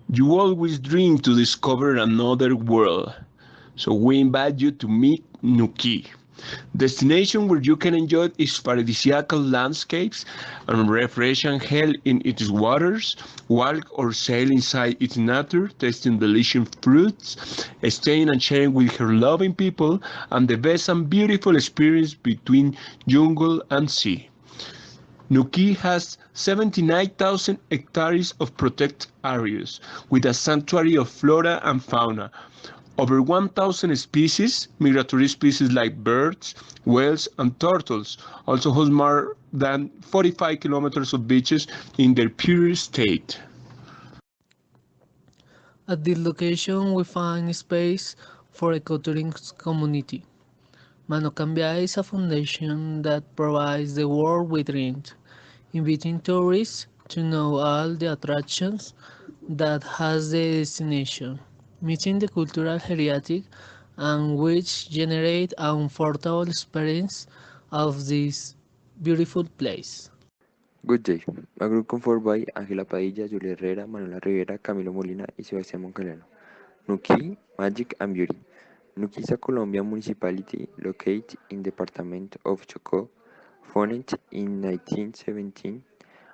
You always dream to discover another world, so we invite you to meet Nuqui, destination where you can enjoy its paradisiacal landscapes and refreshing hell in its waters, walk or sail inside its nature, tasting delicious fruits, staying and sharing with her loving people, and the best and beautiful experience between jungle and sea. Nuqui has 79,000 hectares of protected areas, with a sanctuary of flora and fauna. Over 1,000 species, migratory species like birds, whales, and turtles, also host more than 45 kilometers of beaches in their pure state. At this location, we find space for ecotourism community. Manocambia is a foundation that provides the world with rent, inviting tourists to know all the attractions that has the destination, meeting the cultural heritage and which generate a comfortable experience of this beautiful place. Good day. A group conformed by Ángela Padilla, Julia Herrera, Manuela Rivera, Camilo Molina, y Sebastián Moncalero. Nuqui, Magic and Beauty. Nuqui is a Colombian municipality located in the department of Chocó, founded in 1917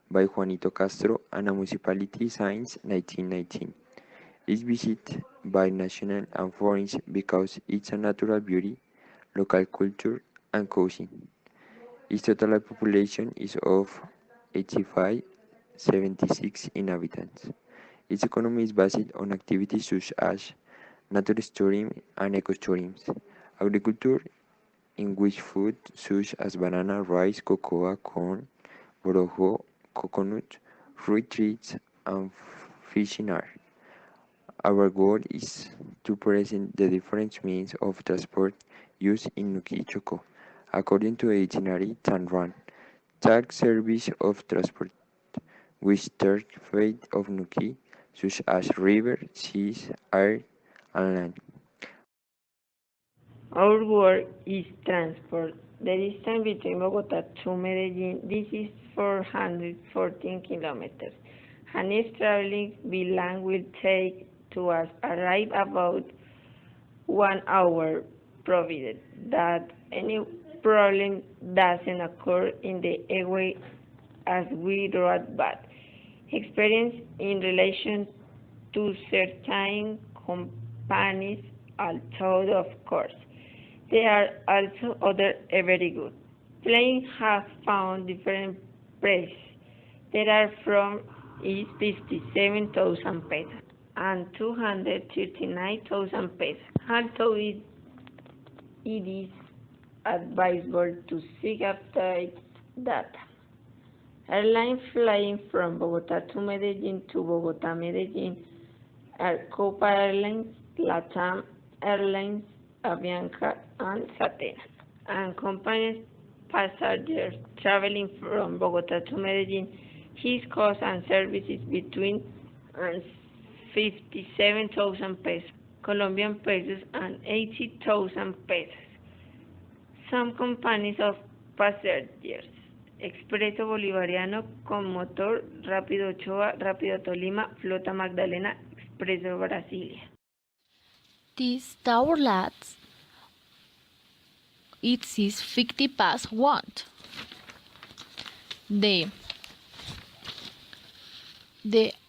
by Juanito Castro and a municipality since 1919. It's visited by national and foreigners because it's a natural beauty, local culture, and cuisine. Its total population is of 85,76 inhabitants. Its economy is based on activities such as nature tourism and ecotourism, agriculture, in which food such as banana, rice, cocoa, corn, borojo, coconut, fruit trees, and fishing are. Our goal is to present the different means of transport used in Nuqui Chocó, according to the itinerary Tanran, tag service of transport, which third fate of Nuqui, such as river, seas, air, and land. Our work is transport. The distance between Bogota to Medellin, this is 414 kilometers. And if traveling by land will take to us arrive about 1 hour, provided that any problem doesn't occur in the airway as we wrote bad experience in relation to certain companies, although of course there are also other very good. Planes have found different prices. There are from is 57,000 pesos and 239,000 pesos. Although it is advisable to seek updated data. Airlines flying from Bogota to Medellin to Bogota Medellin are Copa Airlines, LATAM Airlines, Avianca, and Satena. And companies passengers traveling from Bogota to Medellin, his cost and services between 57,000 pesos, Colombian pesos, and 80,000 pesos. Some companies of passengers, Expreso Bolivariano con motor, Rápido Ochoa, Rápido Tolima, Flota Magdalena, Expreso Brasilia. This tower lasts it is 50 past 1. The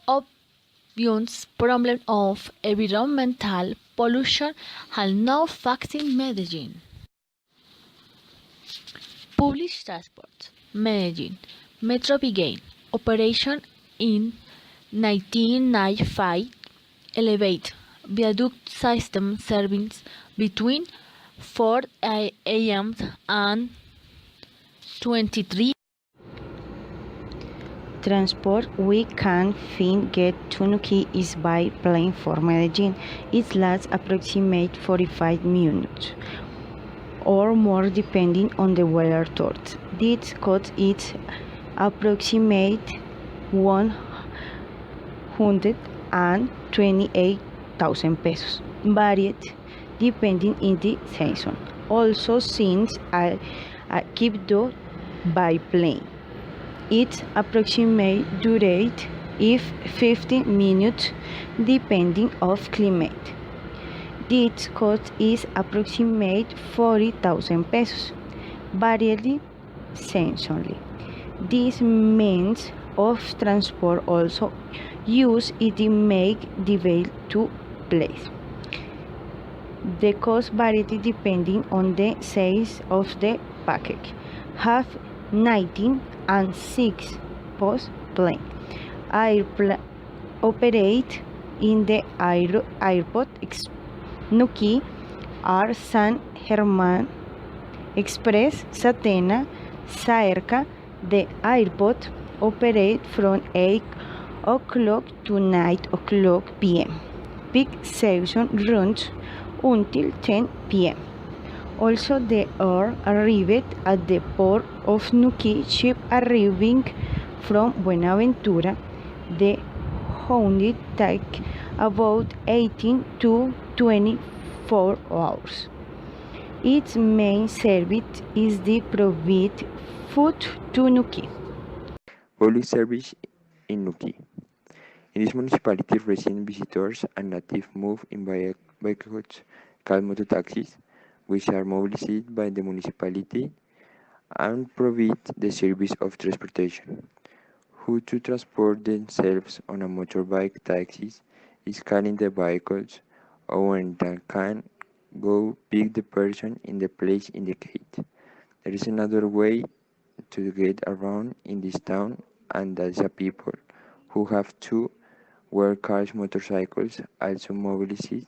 obvious problem of environmental pollution has no facts in Medellin. Public transport. Medellin. Metro began operation in 1995. Elevate viaduct system service between 4 a.m. and 23. Transport we can get to Nuqui is by plane for Medellin. It lasts approximately 45 minutes or more depending on the weather thought. This cost is approximately 128,000 pesos, varied depending in the season. Also, since I keep by plane, its approximate durate if 15 minutes depending of climate. This cost is approximate 40,000 pesos, variably seasonally. This means of transport also use it make the way to place. The cost varies depending on the size of the package. Have 19 and 6 post plane. Airplane operate in the airport Nuqui are San Germán Express Satena Cerca. The airport operate from 8 o'clock to 9 o'clock p.m. Peak season runs until 10 p.m. Also, the air arrived at the port of Nuqui ship arriving from Buenaventura. The journey take about 18 to 24 hours. Its main service is the provide food to Nuqui. Public service in Nuqui. In this municipality, resident visitors and natives move in vehicles called mototaxis, which are mobilized by the municipality and provide the service of transportation. Who to transport themselves on a motorbike taxis is calling the vehicles or when they can go pick the person in the place indicated. There is another way to get around in this town, and that's a people who have two where cars motorcycles also mobilize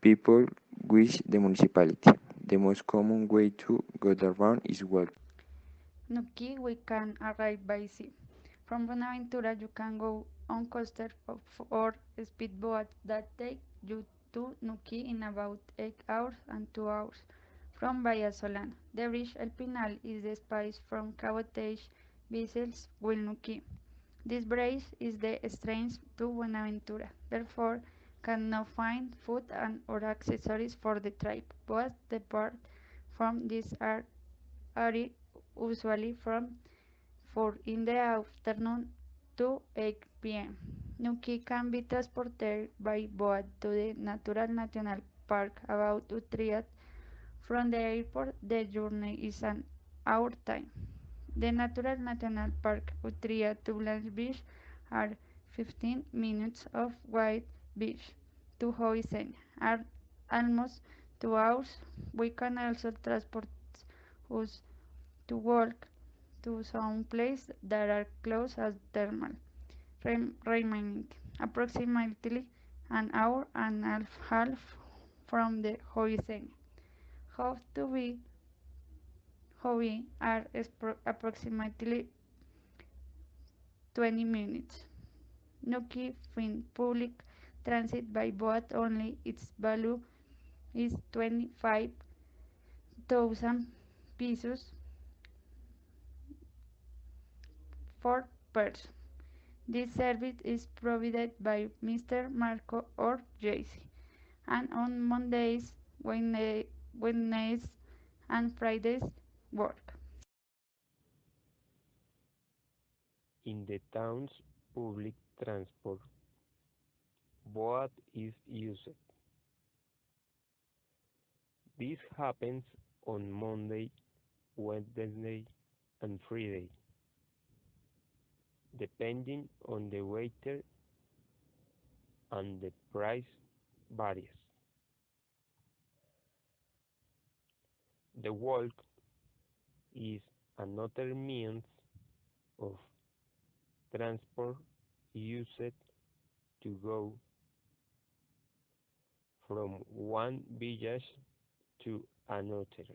people with the municipality. The most common way to get around is walk. Nuki, we can arrive by sea. From Buenaventura, you can go on coaster or speedboat that take you to Nuki in about 8 hours and 2 hours. From Bahia Solana, the bridge El Pinal is the space from cabotage vessels will Nuki. This bridge is the strange to Buenaventura, therefore cannot find food and or accessories for the trip, but depart from this area usually from 4 in the afternoon to 8 p.m. Nuki can be transported by boat to the Natural National Park about Utrecht. From the airport, the journey is an hour time. The Natural National Park Utrecht to Blanche Beach are 15 minutes of White Beach to Hoisen are almost 2 hours. We can also transport us to walk to some places that are close as thermal, remaining approximately an hour and a half from the Hoisen. How to be Hobby are approximately 20 minutes. Nuki Fin public transit by boat only its value is 25,000 pesos for person. This service is provided by Mr. Marco or Jaycee, and on Mondays, Wednesdays, and Fridays work. In the town's public transport, boat is used. This happens on Monday, Wednesday, and Friday, depending on the waiter and the price varies. The walk is another means of transport used to go from one village to another.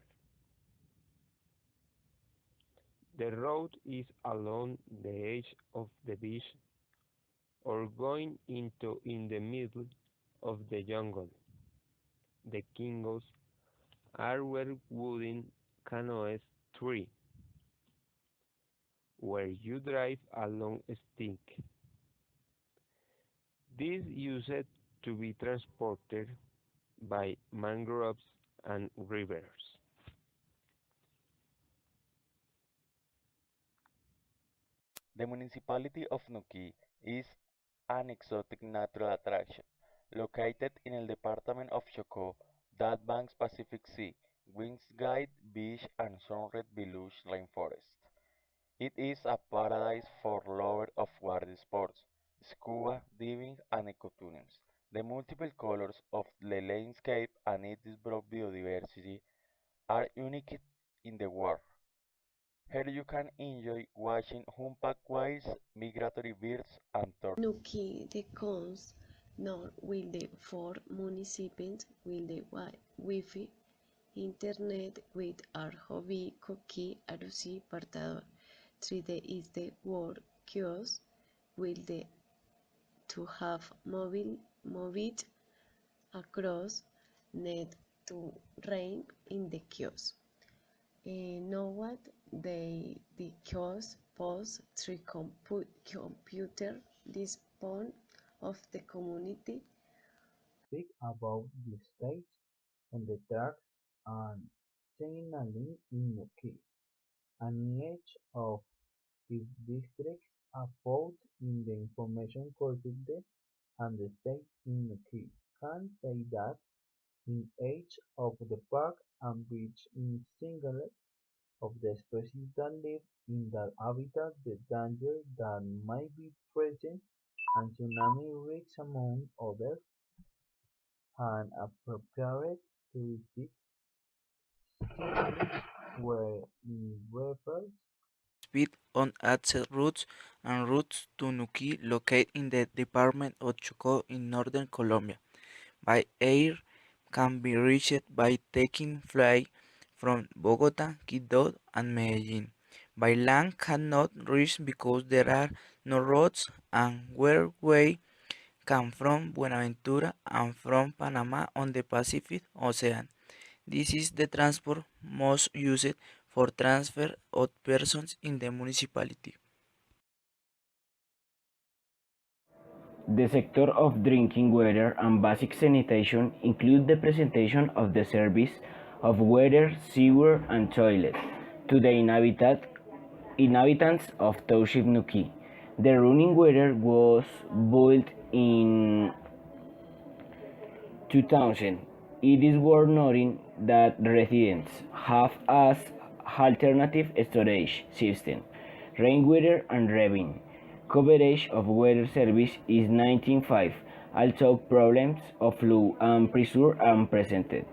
The road is along the edge of the beach or going into in the middle of the jungle. The kingos are where wooden canoes tree, where you drive along a stick. This used to be transported by mangroves and rivers. The municipality of Nuki is an exotic natural attraction located in the department of Chocó that banks Pacific Sea, winds guide beach and sunlit belush rainforest. It is a paradise for lovers of water sports, scuba diving and ecotourism. The multiple colors of the landscape and its broad biodiversity are unique in the world. Here you can enjoy watching humpback whales, migratory birds, and turtles. Nuqui the comes nor will the four municipalities will the Wi-Fi internet with our hobby cookie arusi portador. 3D is the word kiosk will the to have moved across net to rank in the kiosk. Know what the kiosk post three computer this point of the community. Speak about the stage on the tracks and signaling in Nuki, an each of its districts about in the information collected and the state in Nuki can say that in each of the park and beach in single of the species that live in that habitat the danger that might be present and tsunami risks among others and appropriate touristic stimuli were in reference speed on access routes and routes to Nuquí located in the department of Chocó in northern Colombia. By air can be reached by taking flight from Bogota, Quito, and Medellin. By land cannot reach because there are no roads and where way come from Buenaventura and from Panama on the Pacific Ocean. This is the transport most used for transfer of persons in the municipality. The sector of drinking water and basic sanitation include the presentation of the service of water, sewer, and toilet to the inhabitants of Township Nuki. The running water was built in 2000. It is worth noting that residents have as alternative storage system rainwater and ravine. Coverage of water service is 19.5, although problems of flow and pressure are presented.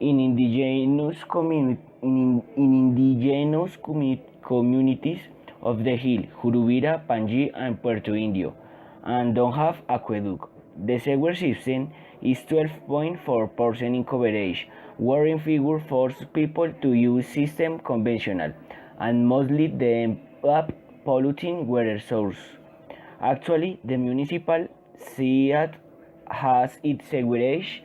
In communities of the hill, Jurubira, Panji, and Puerto Indio, and don't have aqueduct. The sewer system is 12.4% in coverage, wherein figure forces people to use system conventional, and mostly the up polluting water source. Actually, the municipal SEAT has its sewerage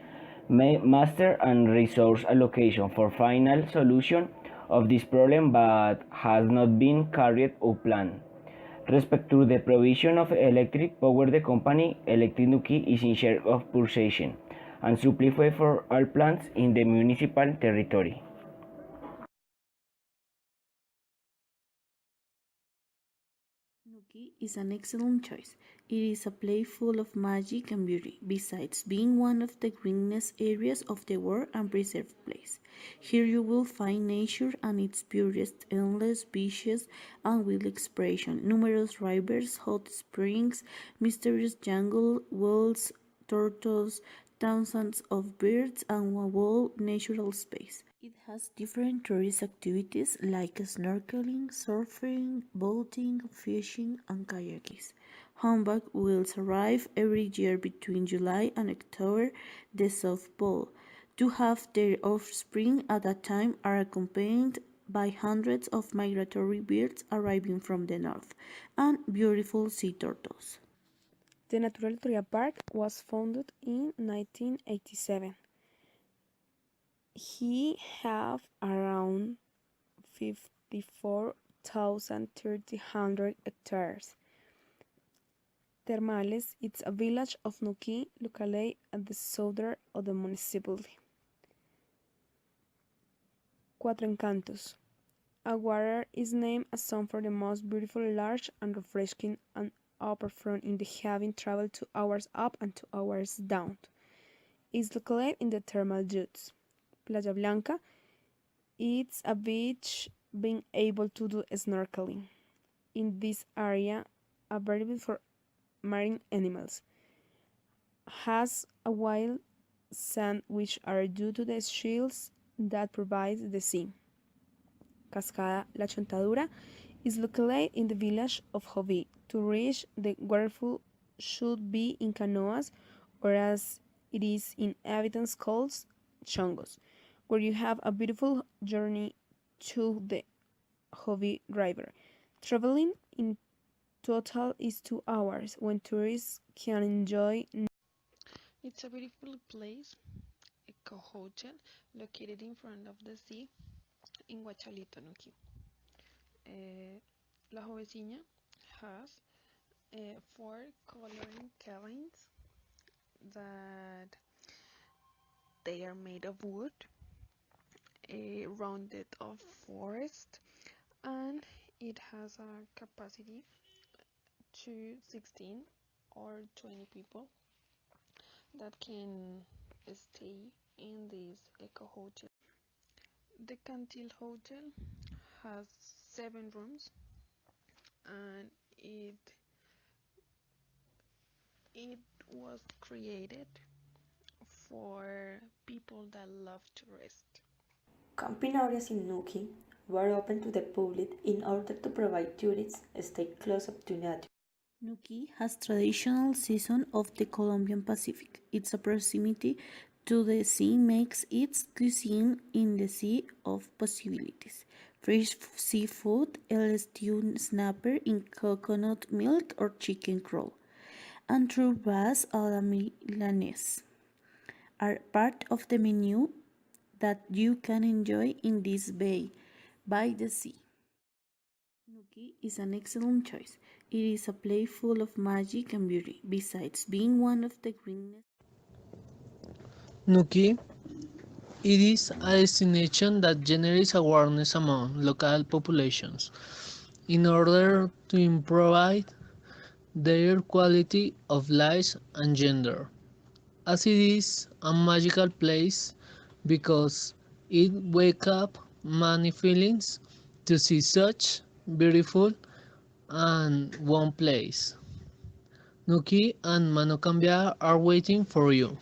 master and resource allocation for final solution of this problem but has not been carried out plan. Respect to the provision of electric power, the company Electric Nuki is in charge of purchasing and supply for all plants in the municipal territory. Nuki is an excellent choice. It is a place full of magic and beauty, besides being one of the greenest areas of the world and preserved place. Here you will find nature and its purest, endless beaches and wild expression, numerous rivers, hot springs, mysterious jungle, whales, turtles, thousands of birds, and a whole natural space. It has different tourist activities like snorkeling, surfing, boating, fishing, and kayaking. Humpback whales arrive every year between July and October, the South Pole, to have their offspring at that time are accompanied by hundreds of migratory birds arriving from the north, and beautiful sea turtles. The Natural Victoria Park was founded in 1987. He have around 54,300 hectares. Termales is a village of Nuqui located at the southern of the municipality. Cuatro Encantos. A water is named a song for the most beautiful, large, and refreshing and upper front in the having traveled 2 hours up and 2 hours down. It's located in the thermal jutes. Playa Blanca, it's a beach being able to do snorkeling. In this area, available for marine animals, has a wild sand which are due to the shields that provides the sea. Cascada La Chontadura is located in the village of Jovi. To reach the waterfall should be in canoas or as it is in inhabitants called chongos, where you have a beautiful journey to the Jovi River. Traveling in total is 2 hours when tourists can enjoy. It's a beautiful place, Eco Hotel, located in front of the sea in Huachalito, Nuqui. La Jovecina has four coloring cabins that they are made of wood, rounded of forest, and it has a capacity to 16 or 20 people that can stay in this eco hotel. The Cantil Hotel has 7 rooms and it was created for people that love to rest. Camping areas in Nuki were open to the public in order to provide tourists stay close up to nature. Nuki has traditional season of the Colombian Pacific. Its proximity to the sea makes its cuisine in the sea of possibilities. Fresh seafood, a stewed snapper in coconut milk or chicken crawl, and true bass a la Milanese are part of the menu that you can enjoy in this bay by the sea. Nuki is an excellent choice. It is a place full of magic and beauty, besides being one of the greenest. Nuki, it is a destination that generates awareness among local populations in order to improve their quality of life and gender, as it is a magical place because it wakes up many feelings to see such beautiful and one place. Nuki and Mano Cambia are waiting for you.